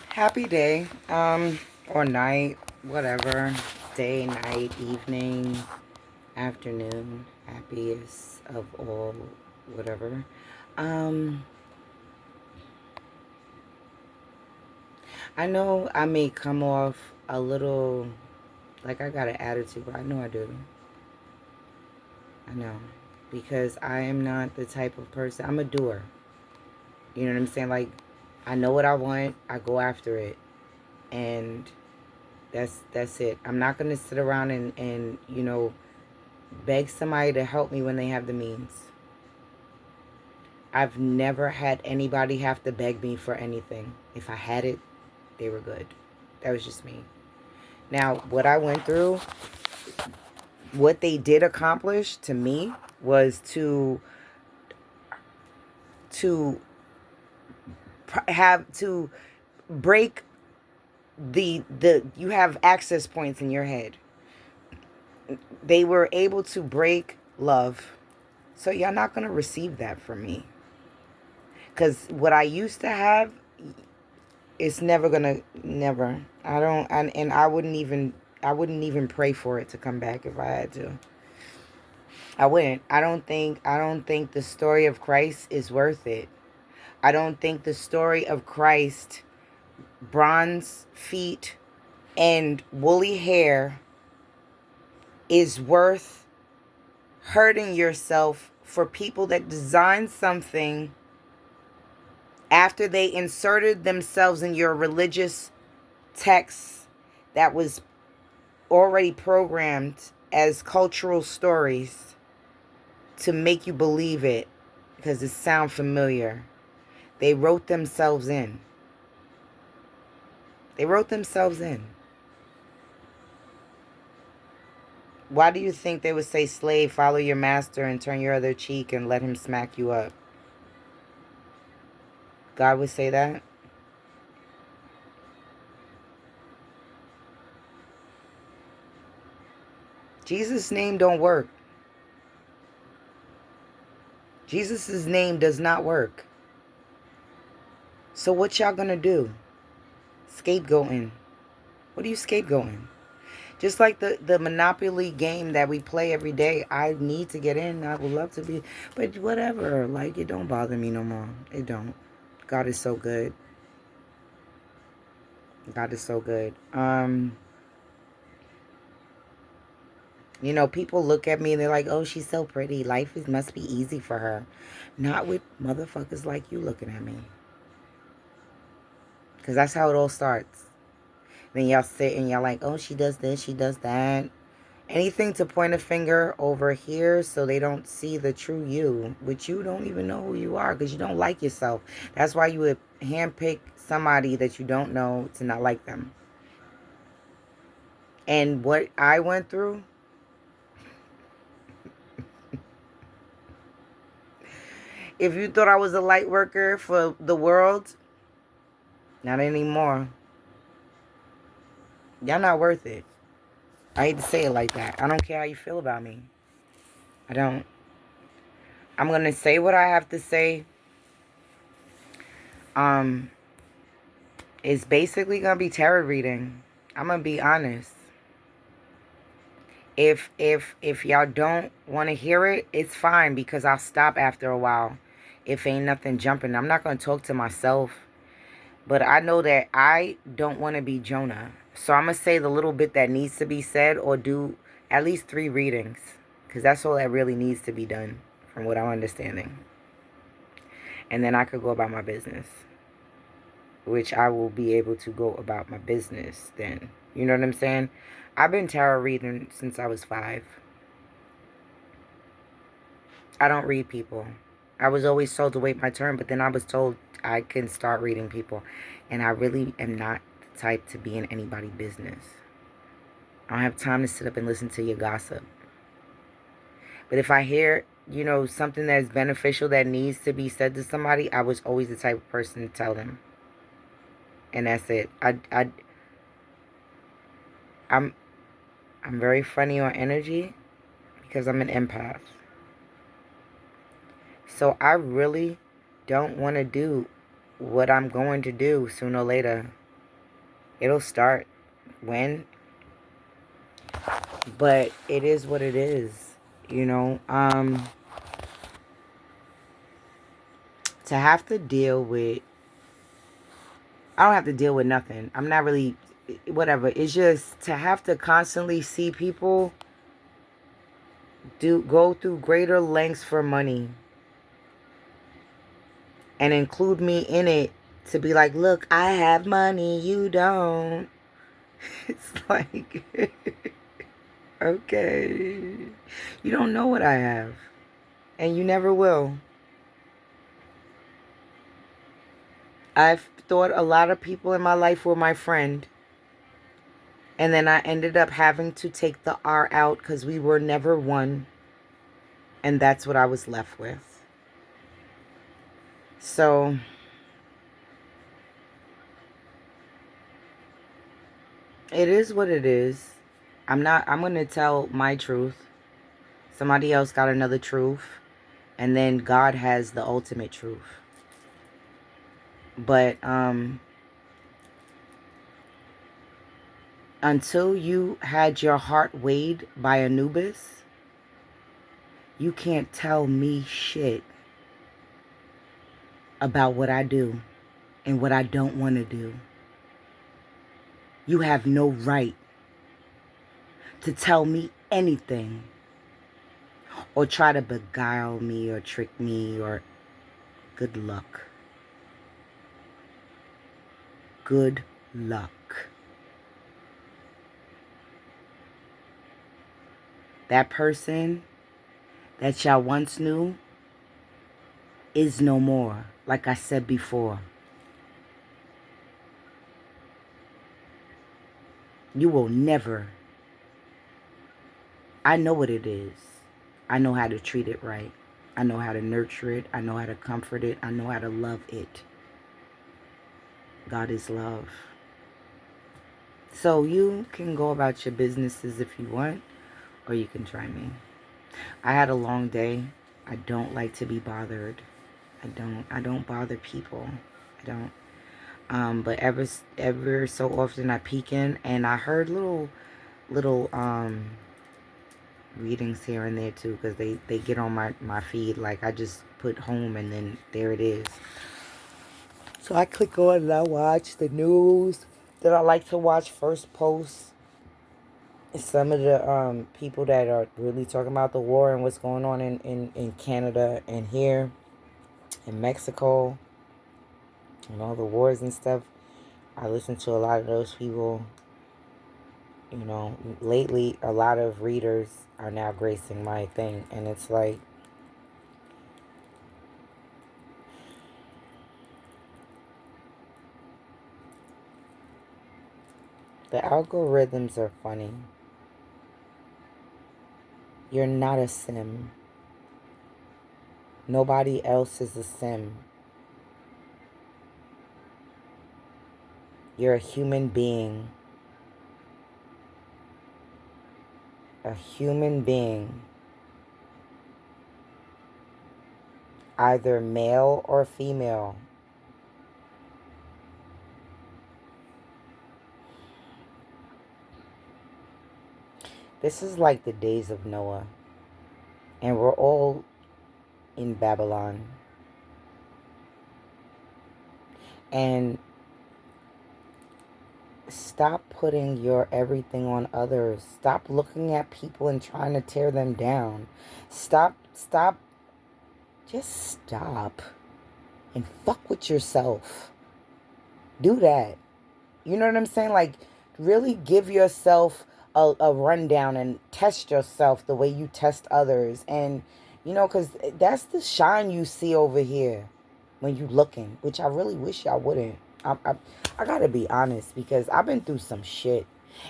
Happy day, or night, whatever. Day, night, evening, afternoon, happiest of all, whatever. Um, I know I may come off a little like I got an attitude, but I know I do. I know. Because I am not the type of person, I'm a doer. You know what I'm saying? Like, I know what I want, I go after it. And that's it. I'm not gonna sit around and beg somebody to help me when they have the means. I've never had anybody have to beg me for anything. If I had it, they were good. That was just me. Now, what I went through, what they did accomplish to me was to have to break the you have access points in your head. They were able to break love. So y'all not going to receive that from me. Cuz what I used to have, it's never gonna, never. I don't, and I wouldn't even pray for it to come back if I had to. I wouldn't. I don't think the story of Christ is worth it. I don't think the story of Christ, bronze feet and woolly hair, is worth hurting yourself for people that designed something after they inserted themselves in your religious texts that was already programmed as cultural stories to make you believe it because it sounds familiar. They wrote themselves in. They wrote themselves in. Why do you think they would say, slave, follow your master and turn your other cheek and let him smack you up? God would say that? Jesus' name don't work. Jesus' name does not work. So what y'all gonna do? Scapegoating. What are you scapegoating? Just like the Monopoly game that we play every day, I need to get in. I would love to be, but whatever. Like, it don't bother me no more. It don't. God is so good. God is so good. People look at me and they're like, "Oh, she's so pretty. Must be easy for her." Not with motherfuckers like you looking at me, because that's how it all starts. Then y'all sit and y'all like, "Oh, she does this, she does that." Anything to point a finger over here so they don't see the true you, which you don't even know who you are because you don't like yourself. That's why you would handpick somebody that you don't know to not like them. And what I went through, if you thought I was a light worker for the world, not anymore. Y'all not worth it. I hate to say it like that. I don't care how you feel about me. I don't. I'm going to say what I have to say. Um, it's basically going to be tarot reading. I'm going to be honest. If y'all don't want to hear it, it's fine because I'll stop after a while. If ain't nothing jumping, I'm not going to talk to myself. But I know that I don't want to be Jonah. So I'm going to say the little bit that needs to be said or do at least 3 readings. Because that's all that really needs to be done from what I'm understanding. And then I could go about my business. Which I will be able to go about my business then. You know what I'm saying? I've been tarot reading since I was 5. I don't read people. I was always told to wait my turn, but then I was told I can start reading people. And I really am not the type to be in anybody's business. I don't have time to sit up and listen to your gossip. But if I hear, something that is beneficial that needs to be said to somebody, I was always the type of person to tell them. And that's it. I'm I'm very funny on energy because I'm an empath. So I really don't want to do what I'm going to do sooner or later. It'll start when, but it is what it is, you know. To have to deal with, I don't have to deal with nothing. I'm not really, whatever. It's just to have to constantly see people go through greater lengths for money and include me in it, to be like, look, I have money, you don't. It's like, okay, you don't know what I have, and you never will. I've thought a lot of people in my life were my friend, and then I ended up having to take the R out because we were never one, and that's what I was left with. So it is what it is. I'm going to tell my truth. Somebody else got another truth, and then God has the ultimate truth. But until you had your heart weighed by Anubis, you can't tell me shit about what I do and what I don't want to do. You have no right to tell me anything or try to beguile me or trick me, or good luck. Good luck. That person that y'all once knew is no more, like I said before. You will never. I know what it is. I know how to treat it right. I know how to nurture it. I know how to comfort it. I know how to love it. God is love. So you can go about your businesses if you want, or you can try me. I had a long day. I don't like to be bothered. I don't bother people. I don't. But ever so often I peek in, and I heard little readings here and there too, because they get on my feed. Like, I just put home and then there it is. So I click on and I watch the news that I like to watch. First post, some of the people that are really talking about the war and what's going on in Canada and here in Mexico and all the wars and stuff. I listen to a lot of those people. You know, lately a lot of readers are now gracing my thing, and it's like, the algorithms are funny. You're not a sim. Nobody else is a sim. You're a human being. A human being. Either male or female. This is like the days of Noah. And we're all in Babylon. And stop putting your everything on others. Stop looking at people and trying to tear them down. Stop. Just stop and fuck with yourself. Do that. You know what I'm saying? Like, really give yourself a rundown and test yourself the way you test others. And, you know, because that's the shine you see over here when you looking, which I really wish y'all wouldn't. I gotta be honest, because I've been through some shit.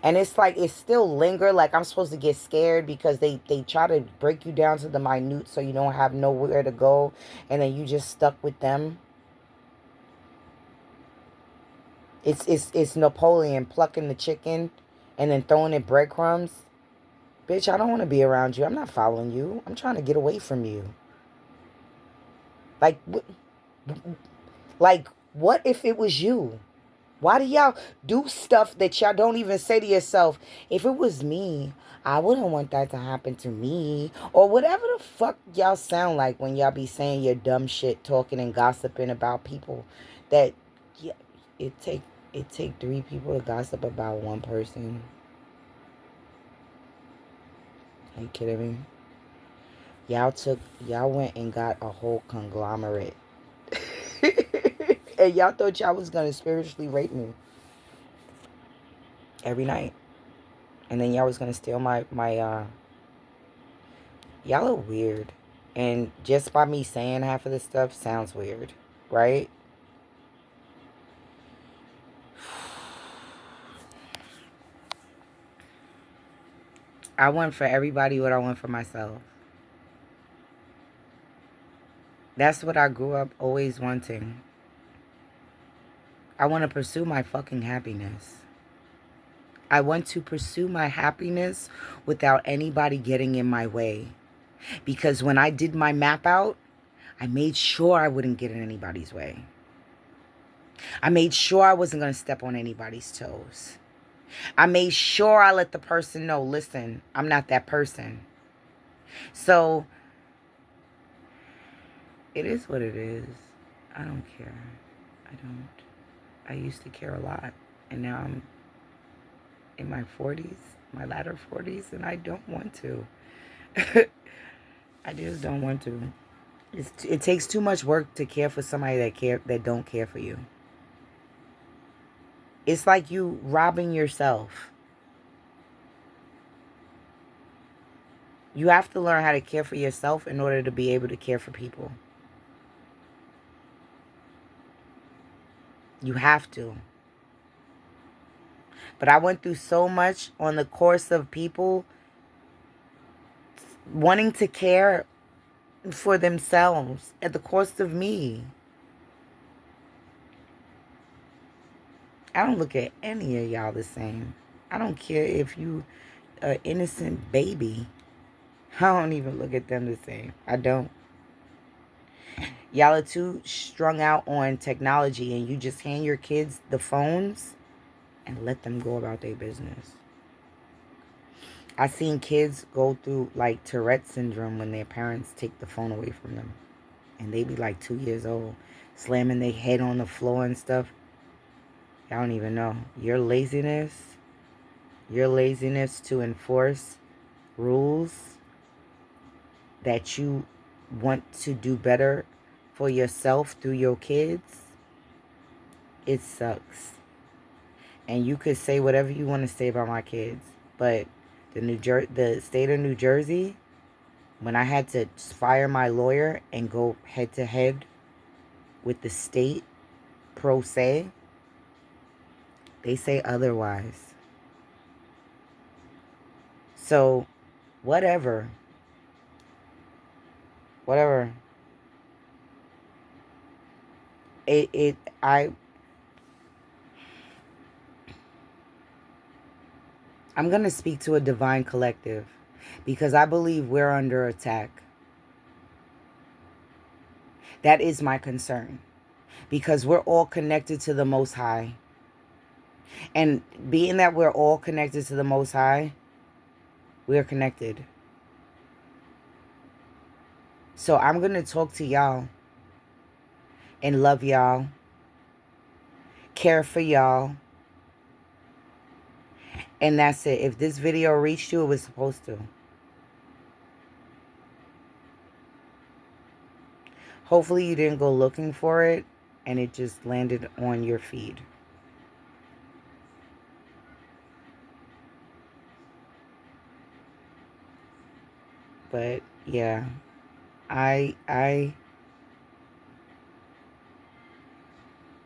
And it's like, it still linger. Like, I'm supposed to get scared because they try to break you down to the minute so you don't have nowhere to go. And then you just stuck with them. It's Napoleon plucking the chicken and then throwing it breadcrumbs. Bitch, I don't want to be around you. I'm not following you. I'm trying to get away from you. Like, like, what if it was you? Why do y'all do stuff that y'all don't even say to yourself, if it was me, I wouldn't want that to happen to me? Or whatever the fuck y'all sound like when y'all be saying your dumb shit, talking and gossiping about people that, yeah, it take it take 3 people to gossip about one person. Are you kidding me? Y'all went and got a whole conglomerate. And y'all thought y'all was gonna spiritually rape me every night. And then y'all was gonna steal my y'all are weird. And just by me saying half of this stuff sounds weird, right? I want for everybody what I want for myself. That's what I grew up always wanting. I want to pursue my fucking happiness. I want to pursue my happiness without anybody getting in my way. Because when I did my map out, I made sure I wouldn't get in anybody's way. I made sure I wasn't going to step on anybody's toes. I made sure I let the person know, listen, I'm not that person. So, it is what it is. I don't care. I don't. I used to care a lot. And now I'm in my 40s, my latter 40s, and I don't want to. I just don't want to. It takes too much work to care for somebody that don't care for you. It's like you robbing yourself. You have to learn how to care for yourself in order to be able to care for people. You have to. But I went through so much on the course of people wanting to care for themselves at the cost of me. I don't look at any of y'all the same. I don't care if you an innocent baby. I don't even look at them the same. I don't. Y'all are too strung out on technology, and you just hand your kids the phones and let them go about their business. I seen kids go through like Tourette syndrome when their parents take the phone away from them. And they be like 2 years old, slamming their head on the floor and stuff. I don't even know. Your laziness to enforce rules that you want to do better for yourself through your kids, it sucks. And you could say whatever you want to say about my kids, but the state of New Jersey, when I had to fire my lawyer and go head to head with the state pro se, they say otherwise. So, whatever. I'm going to speak to a divine collective because I believe we're under attack. That is my concern because we're all connected to the Most High. And being that we're all connected to the Most High, we're connected. So I'm going to talk to y'all and love y'all, care for y'all. And that's it. If this video reached you, it was supposed to. Hopefully you didn't go looking for it and it just landed on your feed. But yeah, I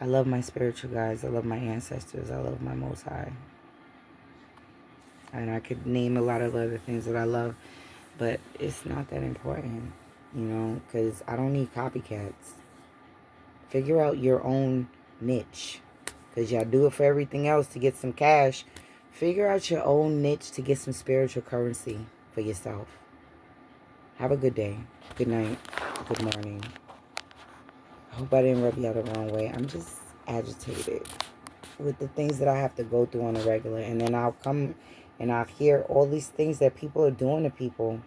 love my spiritual guides. I love my ancestors. I love my Most High. And I could name a lot of other things that I love, but it's not that important, because I don't need copycats. Figure out your own niche, because y'all do it for everything else to get some cash. Figure out your own niche to get some spiritual currency for yourself. Have a good day. Good night. Good morning. I hope I didn't rub you out the wrong way. I'm just agitated. with the things that I have to go through on a regular. And then I'll come and I'll hear all these things that people are doing to people,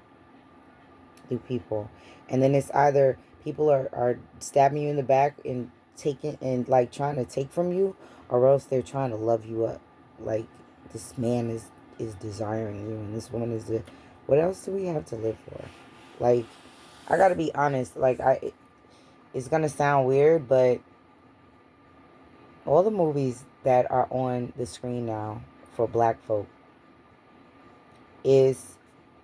through people. And then it's either people are stabbing you in the back and taking and like trying to take from you, or else they're trying to love you up. Like this man is desiring you and this woman is the, what else do we have to live for? Like, I gotta be honest, like it's gonna sound weird, but all the movies that are on the screen now for black folk is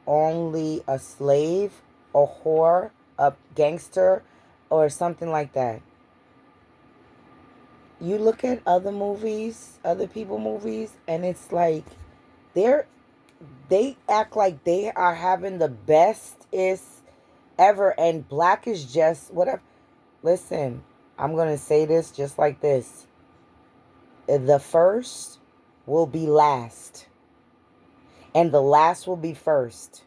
only a slave, a whore, a gangster, or something like that. You look at other movies, other people movies, and it's like they're they act like they are having the bestest ever, and black is just whatever. Listen, I'm gonna say this just like this: the first will be last, and the last will be first.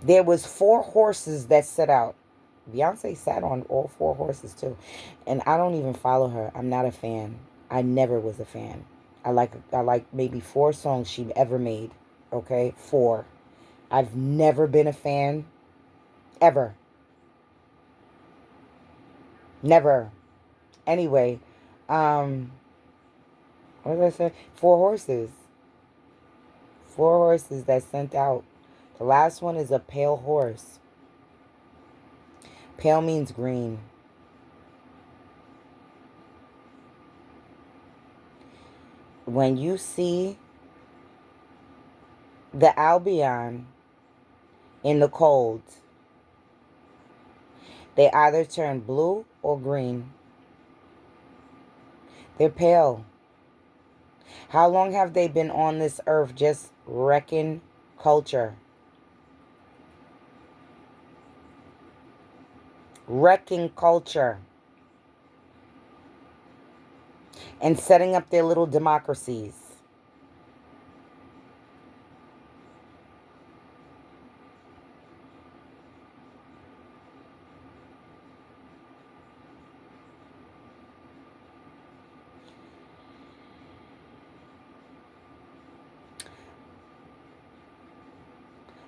There was 4 horses that set out. Beyonce sat on all 4 horses too. And I don't even follow her. I'm not a fan. I never was a fan. I like maybe 4 songs she ever made. Okay? 4. I've never been a fan. Ever. Never. Anyway, um, what did I say? 4 horses. 4 horses that sent out. The last one is a pale horse. Pale means green. When you see the Albion in the cold, they either turn blue or green. They're pale. How long have they been on this earth just wrecking culture? Wrecking culture. And setting up their little democracies.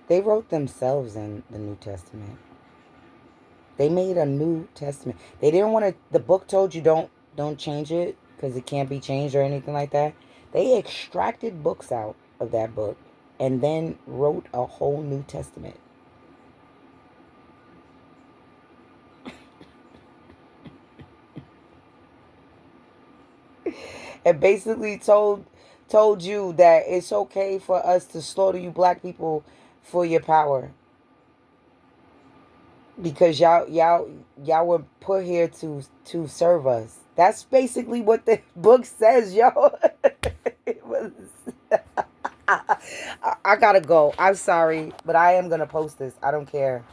They wrote themselves in the New Testament. They made a New Testament. They didn't want to. The book told you don't change it because it can't be changed or anything like that. They extracted books out of that book and then wrote a whole New Testament. And basically told you that it's okay for us to slaughter you black people for your power. Because y'all were put here to serve us. That's basically what the book says, yo. It was I gotta go. I'm sorry, but I am gonna post this. I don't care.